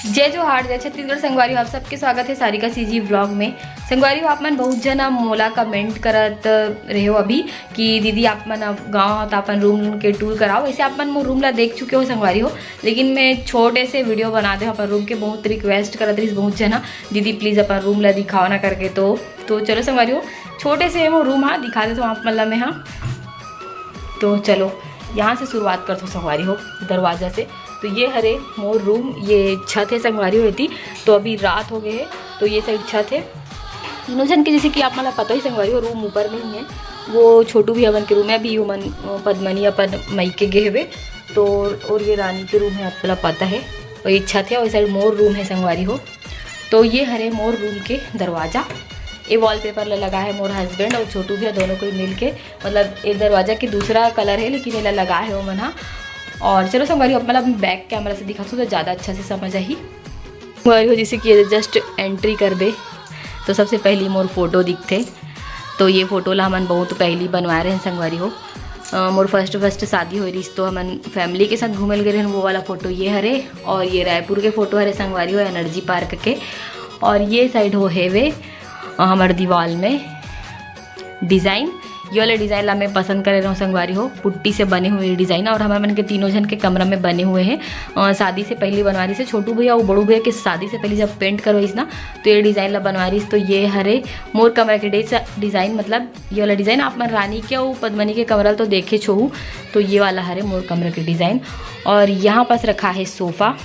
जय जोहार, जय छत्तीसगढ़। संगवारी आप सबके स्वागत है सारिका सीजी व्लॉग में। संगवारी आप मन बहुत जना मोला कमेंट करत रहे हो अभी कि दीदी आप मन गाँव तो अपन रूम के टूर कराओ। वैसे आप मन मोर रूम ला देख चुके हो संगवारी हो, लेकिन मैं छोटे से वीडियो बना दे अपन रूम के। बहुत रिक्वेस्ट करत रही बहुत जना, दीदी प्लीज़ अपन रूम ला दिखाओ ना करके। तो चलो संगवारी हो, छोटे से वो रूम हाँ दिखा देता हूँ आप मन ला मैं। हाँ तो चलो यहाँ से शुरुआत करते हो संगवारी हो, दरवाज़ा से। तो ये हरे मोर रूम, ये छत है संगवारी हो थी। तो अभी रात हो गए है, तो ये साइड छत है तीनों जन के। जैसे कि आप मतलब पता ही संगवारी हो, रूम ऊपर में ही है। वो छोटू भी अपन के रूम है, अभी ह्यूमन पद्मनी अपन मई के गए हुए। तो और ये रानी के रूम है, आप मतलब पता है। और ये छत है और इस साइड मोर रूम है संगवारी हो। तो ये हरे मोर रूम के दरवाज़ा। ये वॉलपेपर लगा है मोर हस्बैंड और छोटू भी है, दोनों को मिल के। मतलब ये दरवाज़ा के दूसरा कलर है, लेकिन ये लगा है वो मना। और चलो संगवारी हो, मतलब बैक कैमरा से दिखा तो ज़्यादा अच्छा से समझ आई संगवारी हो। जैसे कि जस्ट एंट्री कर दे तो सबसे पहली मोर फोटो दिखते। तो ये फोटो ला हमन बहुत पहली बनवा रहे हैं संगवारी हो। मोर फर्स्ट शादी हो रही तो हमन फैमिली के साथ घूमल गए हैं। वो वाला फ़ोटो ये हरे, और ये रायपुर के फ़ोटो हरे संगवारी हो, एनर्जी पार्क के। और ये साइड हो हेवे हमारे दीवार में डिज़ाइन। ये वाले डिज़ाइन ला मैं पसंद कर रहा हूँ संगवारी हो, पुट्टी से बने हुए डिज़ाइन। और हमारे मन के तीनों जन के कमरा में बने हुए हैं। शादी से पहली बनवा रही से छोटू भैया और बड़ू भैया के शादी से पहले जब पेंट करवाईस ना, तो ये डिज़ाइन ला बनवा रही। तो ये हरे मोर कमरा के डिज़ाइन, मतलब ये वाला डिज़ाइन आप मन रानी के और पद्मनी के कमरा तो देखे छो। तो ये वाला हरे मोर कमरा के डिज़ाइन। और यहाँ पास रखा है सोफ़ा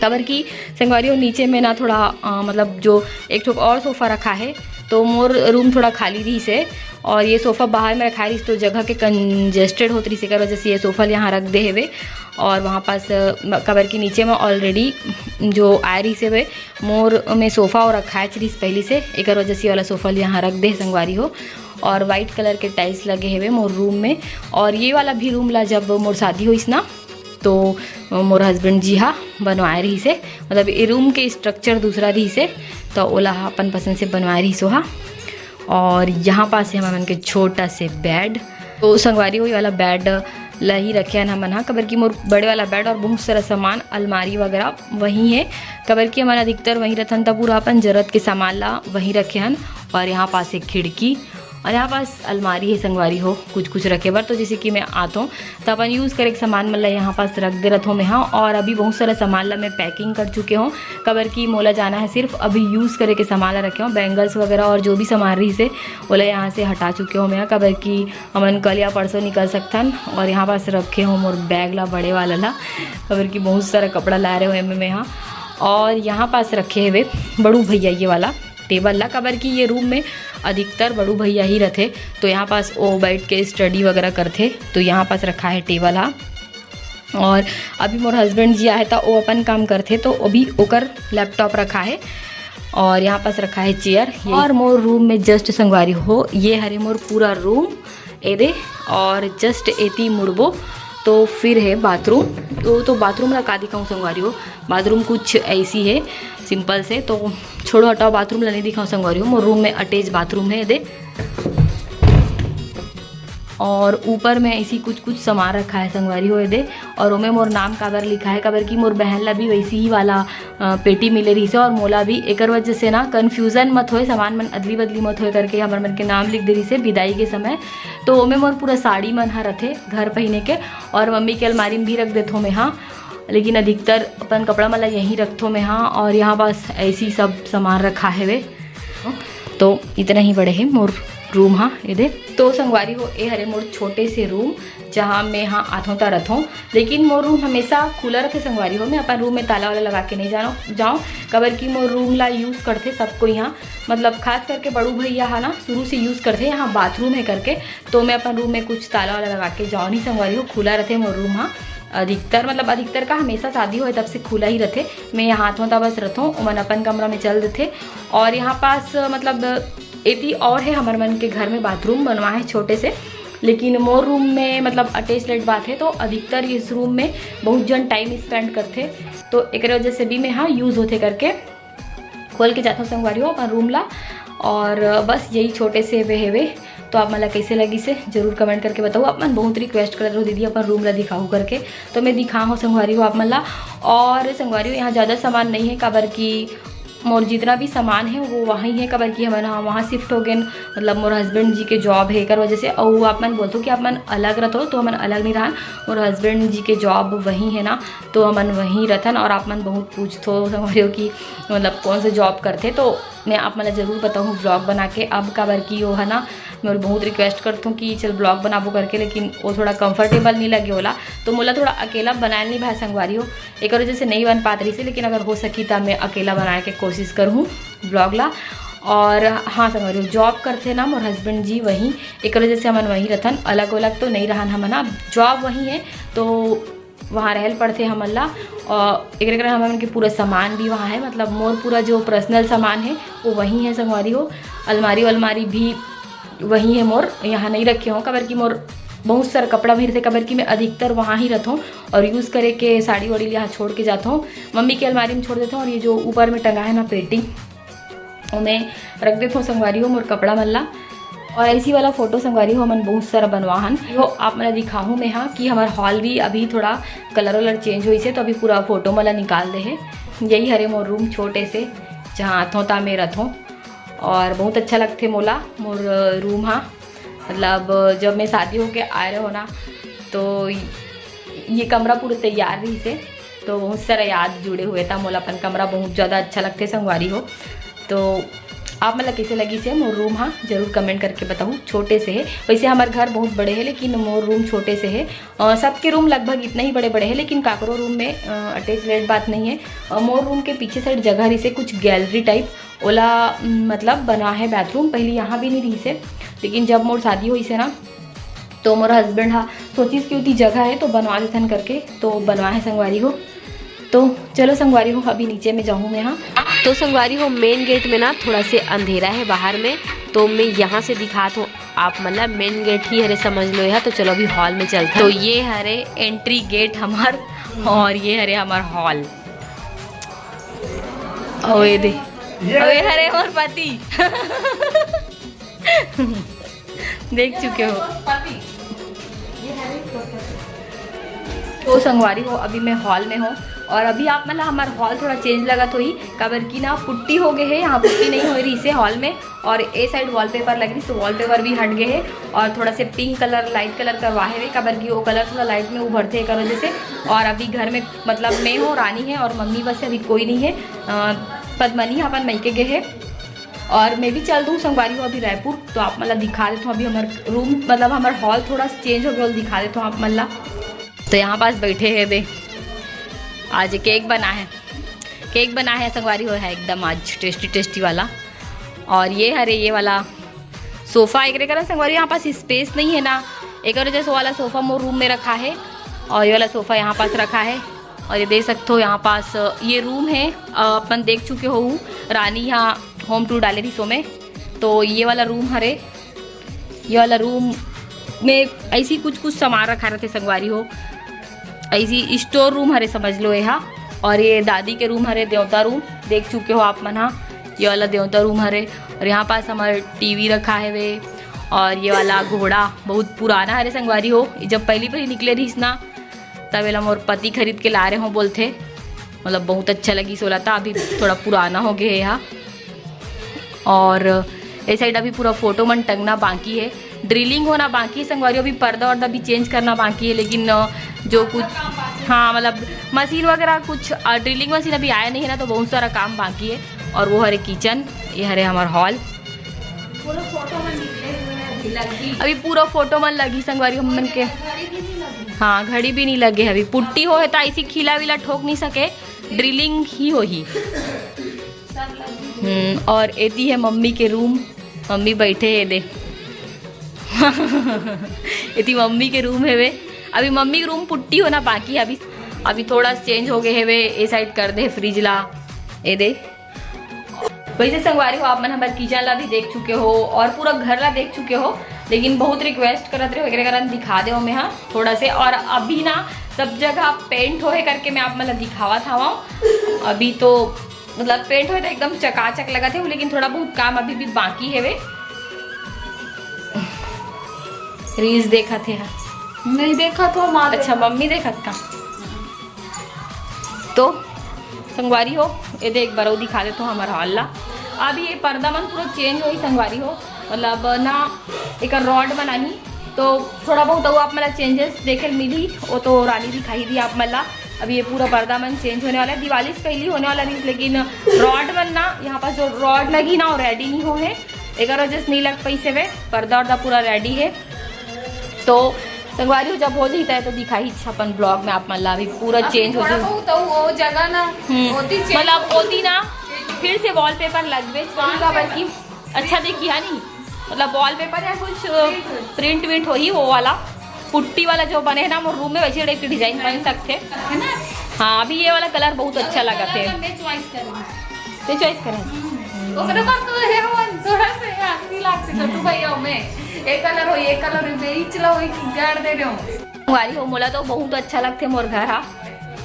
कवर की संगवारी हो। नीचे में ना थोड़ा मतलब जो एक ठोक और सोफ़ा रखा है। तो मोर रूम थोड़ा खाली रही से, और ये सोफ़ा बाहर में रखा रही तो जगह के कंजेस्टेड होती रही से कर वजह से ये सोफ़ा यहाँ रख दे हुए। और वहाँ पास कवर के नीचे में ऑलरेडी जो आ रही से वे मोर में सोफ़ा और रखा है चीज पहली से, एक वजह से वाला सोफ़ा यहाँ रख दे संगवारी हो। और वाइट कलर के टाइल्स लगे हुए मोर रूम में। और ये वाला भी रूम ला जब मोर शादी हुई ना, तो मोर हस्बैंड जी हाँ बनवाए रही से। मतलब ये रूम के स्ट्रक्चर दूसरा रही से, तो ओला अपन पसंद से बनवाए रही सो। हाँ और यहाँ पास है हमारे मन के छोटा से बेड। तो संगवारी हुई वाला बेड ला ही रखे हैं हमन। हाँ कबर की मोर बड़े वाला बेड और बहुत सारा सामान अलमारी वगैरह वहीं है। कबर की हमारा अधिकतर वहीं रखन, तब पूरा अपन जरूरत के सामान ला वहीं रखे हैं। और यहाँ पास एक खिड़की और यहाँ पास अलमारी है संगवारी हो, कुछ रखे बार। तो जैसे कि मैं आता हूँ तो अपन यूज़ करे सामान मतलब यहाँ पास रख दे रहा हूँ मैं। हाँ और अभी बहुत सारा सामान ला मैं पैकिंग कर चुके हूँ। कबर की मोला जाना है सिर्फ अभी यूज़ करे के सामान ला रखे हूँ, बैंगल्स वगैरह और जो भी सामान रही से बोला यहाँ से हटा चुके हूँ मैं। कबर की हमन कल या परसों निकल सकता। और यहाँ पास रखे हूँ मोर बैग ला बड़े वाला ला, कबर की बहुत सारा कपड़ा ला रहे हुए मैं यहाँ। और यहाँ पास रखे हुए बड़ू भैया ये वाला टेबल ला। कबर की ये रूम में अधिकतर बड़ू भैया ही रहते, तो यहाँ पास वो बैठ के स्टडी वगैरह करते। तो यहाँ पास रखा है टेबल। हाँ और अभी मोर हस्बैंड जी आए था, वो अपन काम करते तो अभी ओकर लैपटॉप रखा है। और यहाँ पास रखा है चेयर। और मोर रूम में जस्ट संगवारी हो ये हरे मोर पूरा रूम एदे। और जस्ट एती मुड़बो तो फिर है बाथरूम। तो बाथरूम रखा दिखाऊँ संगवारी हो, बाथरूम कुछ ऐसी है सिंपल से। तो छोड़ो हटाओ, बाथरूम ला नहीं दिखाऊँ संगवारी हो। मोर रूम में अटैच बाथरूम है दे। और ऊपर में ऐसी कुछ सामान रखा है संगवारी हो दे। और उमें मोर नाम काबर लिखा है, काबर की मोर बहन ला भी वैसी ही वाला पेटी मिले रही से। और मोला भी एक वजह से ना कन्फ्यूज़न मत होए, सामान मन अदली बदली मत होए करके हमारे मन के नाम लिख दे रही से विदाई के समय। तो उमें मोर पूरा साड़ी मन हा रथे घर पहने के, और मम्मी के अलमारी में भी रख देते मैं। हाँ लेकिन अधिकतर अपन कपड़ा मला यहीं रखते मैं। हाँ और यहाँ पास ऐसी सब सामान रखा है वे। तो इतना ही बड़े हैं मोर रूम। हाँ ये तो संगवारी हो ये हरे मोर छोटे से रूम जहाँ मैं हाँ आथों ता रथों। लेकिन मोर रूम हमेशा खुला रखे संगवारी हो। मैं अपन रूम में ताला वाला लगा के नहीं जाऊँ कबर की मोर रूम ला यूज़ करते सबको यहाँ, मतलब खास करके बड़ू भैया हाँ ना शुरू से यूज़ करते यहाँ बाथरूम है करके। तो मैं अपन रूम में कुछ ताला वाला लगा के जाऊँ नहीं संगवारी हो, खुला रहते मोर रूम। हाँ अधिकतर का हमेशा शादी हो तब से खुला ही रहते। मैं यहाँ हाथों ता बस रथों मन अपन कमरा में चल देते। और यहाँ पास मतलब एती और है हमारे मन के घर में बाथरूम बनवा है छोटे से, लेकिन मोर रूम में मतलब अटैच लेट बात है। तो अधिकतर इस रूम में बहुत जन टाइम स्पेंड करते, तो एक वजह से भी मैं हाँ यूज़ होते करके खोल के जाता हूँ संगवारी हो अपन रूम ला। और बस यही छोटे से वे तो आप मला कैसे लगी से जरूर कमेंट करके बताओ। आप मन बहुत रिक्वेस्ट करते रहो दीदी अपन रूम ला दिखाऊँ करके, तो मैं दिखा हूँ संगवारी हो आप मन ला। और संगवारी हो यहाँ ज़्यादा सामान नहीं है, काबर की मोर जितना भी सामान है वो वहीं है, काबर की हमारे वहाँ शिफ्ट हो गए, मतलब मोर हस्बैंड जी के जॉब है कर वजह से। और आप मन बोलते हो कि आप मन अलग रहते तो हमन अलग नहीं रहन, मोर हस्बैंड जी के जॉब वहीं है ना, तो हमन वहीं रहथन। और आप मन बहुत पूछते समझ हो कि मतलब कौन से जॉब करते, तो मैं आप मतलब ज़रूर बताऊँ ब्लॉग बना के। अब काबर की वो है ना, मैं बहुत रिक्वेस्ट करता हूँ कि चल ब्लॉग बनाबो करके, लेकिन वो थोड़ा कंफर्टेबल नहीं लगे होला, तो मोला थोड़ा अकेला बनाए नहीं भाई संगवारी हो एक वजह से नहीं बन पात रही से। लेकिन अगर हो सकी तो मैं अकेला बनाए के कोशिश करूँ ब्लॉग ला। और हाँ संगवारी हो जॉब करते ना मोर हस्बैंड जी वहीं, एक वजह से हमन वहीं रहथन, अलग अलग तो नहीं रहन हमन ना, जॉब वहीं है तो वहाँ रहल पड़ते हमन ला। और एक हमन के पूरा सामान भी वहाँ है, मतलब मोर पूरा जो पर्सनल सामान है वो वहीं है संगवारी हो। अलमारी भी वहीं है मोर, यहाँ नहीं रखे हों, काबर की मोर बहुत सारा कपड़ा भी रहते, काबर की मैं अधिकतर वहाँ ही रहता हूँ और यूज़ करे के साड़ी वाड़ी यहाँ छोड़ के जाता हूँ, मम्मी की अलमारी में छोड़ देता हूँ। और ये जो ऊपर में टंगा है ना पेटी, वो मैं रख देता हूँ संगवारी हो मोर कपड़ा मल्ला। और ऐसी वाला फ़ोटो संगवारी हो मन बहुत सारा बनवाहन हो, आप मैं दिखाऊँ मैं हाँ कि हमारा हॉल भी अभी थोड़ा कलर वलर चेंज हुई से, तो अभी पूरा फ़ोटो मला निकाल दे है। यही हरे मोर रूम छोटे से जहाँ आथों ता मैं रहूँ, और बहुत अच्छा लगते मोला मोर रूम। हाँ मतलब जब मैं शादी होके आए रहे हो ना, तो ये कमरा पूरा तैयार रही से, तो बहुत सारा याद जुड़े हुए था मोला, अपन कमरा बहुत ज़्यादा अच्छा लगते संगवारी हो। तो आप मतलब कैसे लगी से मोर रूम, हाँ जरूर कमेंट करके बताऊँ। छोटे से है, वैसे हमारे घर बहुत बड़े हैं लेकिन मोर रूम छोटे से है। सबके रूम लगभग इतना ही बड़े बड़े हैं, लेकिन काकरो रूम में अटैच लेट बात नहीं है। मोर रूम के पीछे साइड जगह रही से कुछ गैलरी टाइप ओला मतलब बना है बाथरूम, पहले यहाँ भी नहीं रही से, लेकिन जब मोर शादी हुई से ना, तो मोर हस्बैंड हाँ सोचिस कि उतनी जगह है तो बनवा देथन करके, तो बनवा है संगवारी हो। तो चलो संगवारी हो अभी नीचे में जाऊँ मैं। हाँ तो संगवारी हो मेन गेट में ना थोड़ा से अंधेरा है बाहर में, तो मैं यहाँ से दिखाता हूँ आप मतलब मेन गेट ही हरे समझ लो है। तो चलो अभी हॉल में चलते। तो ये हरे एंट्री गेट हमार, और ये हरे हमार हॉल। ओए दे ओए हरे और पति देख चुके हो। तो संगवारी हो अभी मैं हॉल में हूँ, और अभी आप मतलब हमारा हॉल थोड़ा चेंज लगा तो ही, काबर की ना पुट्टी हो गए है, यहाँ पुट्टी नहीं हो रही से हॉल में, और ए साइड वॉलपेपर लग रही, तो वॉलपेपर भी हट गए है। और थोड़ा से पिंक कलर लाइट कलर करवाए हुए, काबर की वो कलर थोड़ा लाइट में उभरते है कर वजह से। और अभी घर में मतलब मैं हूँ, रानी है और मम्मी, बस अभी कोई नहीं है। पद्मनी अपन मई के गए है, और मैं भी चल दूँ संगवारी हो अभी रायपुर। तो आप मतलब दिखा देता हूँ अभी हमारा रूम, मतलब हमारा हॉल थोड़ा चेंज हो गया, दिखा देता हूँ आप मतलब। तो यहाँ पास बैठे हैं दे, आज केक बना है संगवारी हो है एकदम आज टेस्टी वाला। और ये हरे ये वाला सोफ़ा एक कारण संगवारी यहाँ पास स्पेस नहीं है ना, एक और जैसे वाला सोफ़ा मोर रूम में रखा है, और ये वाला सोफ़ा यहाँ पास रखा है। और ये देख सकते हो यहाँ पास ये रूम है, अपन देख चुके हो रानी यहाँ होम टूर डाले थी सो में। तो ये वाला रूम हरे, ये वाला रूम में ऐसी कुछ सामान रखा रहते संगवारी हो, ऐसी स्टोर रूम हरे समझ लो यहाँ। और ये दादी के रूम हरे, देवता रूम देख चुके हो आप मन। हाँ ये वाला देवता रूम हरे, और यहाँ पास हमारे टीवी रखा है वे। और ये वाला घोड़ा बहुत पुराना हरे संगवारी हो, जब पहली निकले रही ना, तब एला मोर पति खरीद के ला रहे हो बोलते, मतलब बहुत अच्छा लगी सोला था। अभी थोड़ा पुराना हो गया है यहाँ। और इस साइड अभी पूरा फोटो मन टंगना बाकी है, ड्रिलिंग होना बाकी है संगवारी, अभी पर्दा वर्दा भी चेंज करना बाकी है। लेकिन जो कुछ हाँ मतलब मशीन वगैरह कुछ ड्रिलिंग मशीन अभी आया नहीं है ना, तो बहुत सारा काम बाकी है। और वो हरे किचन, ये हरे हमारा हॉल, पूरा फोटो मन अभी पूरा फोटो मन लगी संगवारी मन के। हाँ घड़ी भी नहीं लगे, अभी पुट्टी हो है तो ऐसी खिला विला ठोक नहीं सके, ड्रिलिंग ही हो ही। और एती है मम्मी के रूम, मम्मी बैठे है दे इतनी मम्मी के रूम है वे। अभी मम्मी के रूम पुट्टी होना बाकी है, अभी थोड़ा चेंज हो गए है वे। ए साइड कर दे फ्रिज ला ए दे। वैसे संगवारी हो आप मन हमारे किचन ला भी देख चुके हो और पूरा घर ला देख चुके हो, लेकिन बहुत रिक्वेस्ट करते रहे वगैरह कारण दिखा दे मैं हाँ थोड़ा से। और अभी ना सब जगह पेंट होए करके मैं आप मतलब दिखावा था वहाँ। अभी तो मतलब पेंट होए तो एकदम चकाचक लगा थे, लेकिन थोड़ा बहुत काम अभी भी बाकी है वे। रील्स देखा थे। नहीं देखा तो माँ अच्छा मम्मी देखा था। तो संगवारी हो ये देख बार दिखा दे तो हमारा हल्ला। अभी ये पर्दा मन पूरा चेंज हो संगवारी हो, मतलब ना एक रॉड बनाही तो थोड़ा बहुत वो आप मतलब चेंजेस देखे मिली, वो तो रानी दिखाई दी आप मतलब। अभी ये पूरा पर्दा मन चेंज होने वाला है, दिवाली से पहले होने वाला है, लेकिन रॉड मन ना यहाँ पास जो रॉड लगी ना वो रेडी नहीं हो है, एक वजह से नहीं लग पैसे वे पर्दा वर्दा पूरा रेडी है। तो संगवारी हो जब हो जाता है तो दिखाई अपन ब्लॉग में आप मतलब अभी पूरा चेंज हो जाए तो वो जगह ना मतलब ओती ना फिर से वॉलपेपर लगवे बल्कि अच्छा देखी है नहीं, मतलब वॉलपेपर या कुछ प्रिंट विंट हो ही वो वाला पुट्टी वाला जो बने है ना वो रूम में वैसे टाइप की डिजाइन बन सकते है ना। हाँ अभी ये वाला कलर बहुत अच्छा लगा थे, चॉइस करें थोड़ा से हंसी लागते छोटू भैया में एक कलर हो एक कलर बेच लो गाड़ दे रहे हो संगवारी हो मोला तो बहुत अच्छा लगते मोर घर। हाँ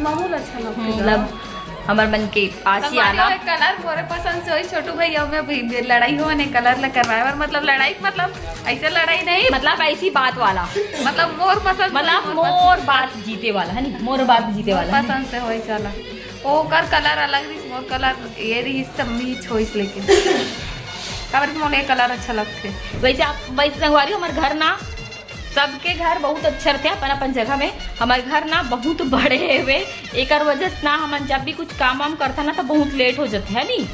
मामूल अच्छा लगता मतलब हमार मन के आशियाना कलर मोरे पसंद से वही छोटू भैया में लड़ाई हो ने कलर ला करवाए, मतलब लड़ाई मतलब ऐसे लड़ाई नहीं, मतलब ऐसी बात वाला मतलब मोर पसंद, मतलब मोर बात जीते वाला है नहीं, मोर बात जीते वाला पसंद से होई चला ओ कर कलर अलग रही मोर कलर ये रही सब मी छोइस लेकिन काबर मोले कलर अच्छा लगते। वैसे आप वैसे संगवारी हमारे घर ना सबके घर बहुत अच्छे रहते अपन अपन जगह में, हमारे घर ना बहुत बड़े हुए एक वजह से ना हम जब भी कुछ काम वाम करता ना तो बहुत लेट हो जाते है नहीं,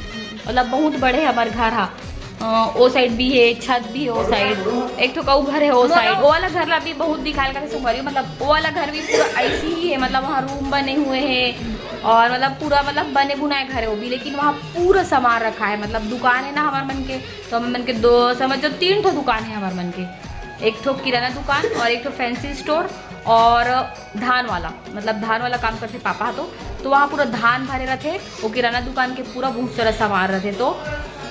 मतलब बहुत बड़े है हमारे घर। हाँ वो साइड भी है, छत भी है वो साइड, एक तो कऊ घर है वो साइड, वो वाला घर ला भी बहुत दिखाई करते संगवारी, मतलब वो वाला घर भी पूरा ऐसी ही है, मतलब वहाँ रूम बने हुए हैं और मतलब पूरा मतलब बने बुनाए घर है वो भी, लेकिन वहाँ पूरा सामान रखा है, मतलब दुकान है ना हमारे मन के, तो हमारे मन के दो समझ जो 3 ठो दुकान है हमारे मन के, एक ठो किराना दुकान और एक ठो फैंसी स्टोर और धान वाला, मतलब धान वाला काम करते पापा तो वहाँ पूरा धान भरे रहते, वो किराना दुकान के पूरा बहुत सारा सामान रहते, तो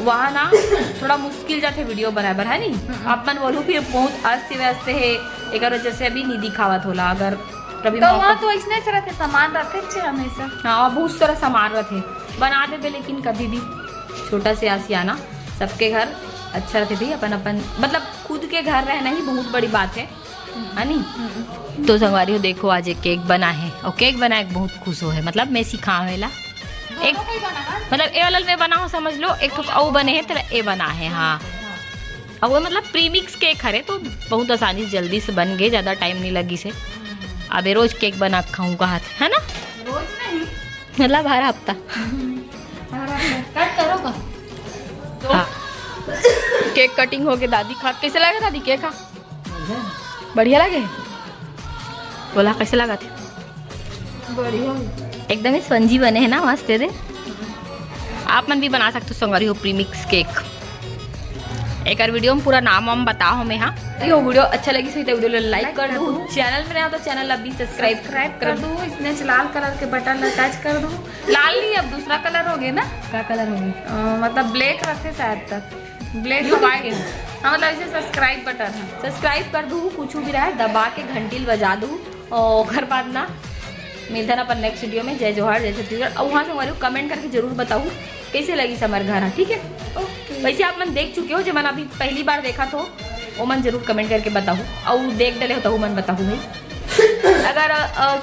वहाँ ना थोड़ा मुश्किल जाते वीडियो बराबर है नहीं, अपन बोलूँ फिर बहुत अस्त व्यस्त है एक वजह से अभी नहीं दिखावत होला। अगर कभी तो वहाँ तो ऐसे रहते सामान रखे थे हमेशा, हाँ बहुत सारा सामान रहते बना देते, लेकिन कभी भी छोटा से आसियाना सबके घर अच्छा रहते थे, अपन अपन मतलब खुद के घर रहना ही बहुत बड़ी बात है नहीं। तो संगवारी हो देखो आज एक केक बना है और केक बना के बहुत खुश हो है, मतलब मैं सिखावेला एक मतलब ए वाला में बना हो समझ लो, एक तो ओ बने है तेरा ए बना है। हाँ अब वो मतलब प्रीमिक्स केक हरे तो बहुत आसानी से जल्दी से बन गए, ज़्यादा टाइम नहीं लगी से। अब रोज केक बना खाऊँ कहा है ना, रोज नहीं मतलब हर हफ्ता कट करो का तो हाँ। केक कटिंग हो गए, दादी खा कैसे लगा दादी केक खा बढ़िया लगे, बोला कैसे लगा थे? बढ़िया एकदम ही स्पंजी बने हैं ना मस्त है। आप मन भी बना सकते हो संगवारी हो प्रीमिक्स केक। एक और वीडियो में पूरा नाम वाम बताओ हमें। हाँ ये वीडियो अच्छा लगी सही तो वीडियो लाइक कर दो, चैनल में नया तो चैनल अभी सब्सक्राइब कर दो, इसमें लाल कलर के बटन टच कर दो, लाल नहीं अब दूसरा कलर हो गया ना, क्या कलर हो गया मतलब ब्लैक रखे शायद तक ब्लैक वाइट, हाँ मतलब इसे सब्सक्राइब बटन है, सब्सक्राइब कर दूँ कुछ भी रहा दबा के घंटी बजा दूँ और घर बाद ना मिलता ना अपन नेक्स्ट वीडियो में। जय जोहार जय छत्तीसगढ़। और वहाँ से हमारे कमेंट करके जरूर बताऊँ कैसे लगी समर घर, ठीक है ओके। वैसे आप मन देख चुके हो, जब मैंने अभी पहली बार देखा तो वो मन जरूर कमेंट करके बताऊँ, और देख डले हो तो मन बताऊँ भाई। अगर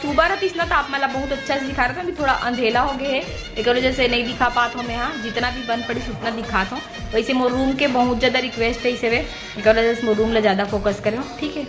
सुबह रहती ना तो आप मतलब बहुत अच्छा से दिखा रहे थे, अभी थोड़ा अंधेला हो गया है एक वजह से नहीं दिखा पाता हूँ मैं। हाँ जितना भी बंद पड़ी उतना दिखाता हूँ। वैसे मोर रूम के बहुत ज़्यादा रिक्वेस्ट है इसे एक वजह से मोर रूम ला ज़्यादा फोकस करें, ठीक है।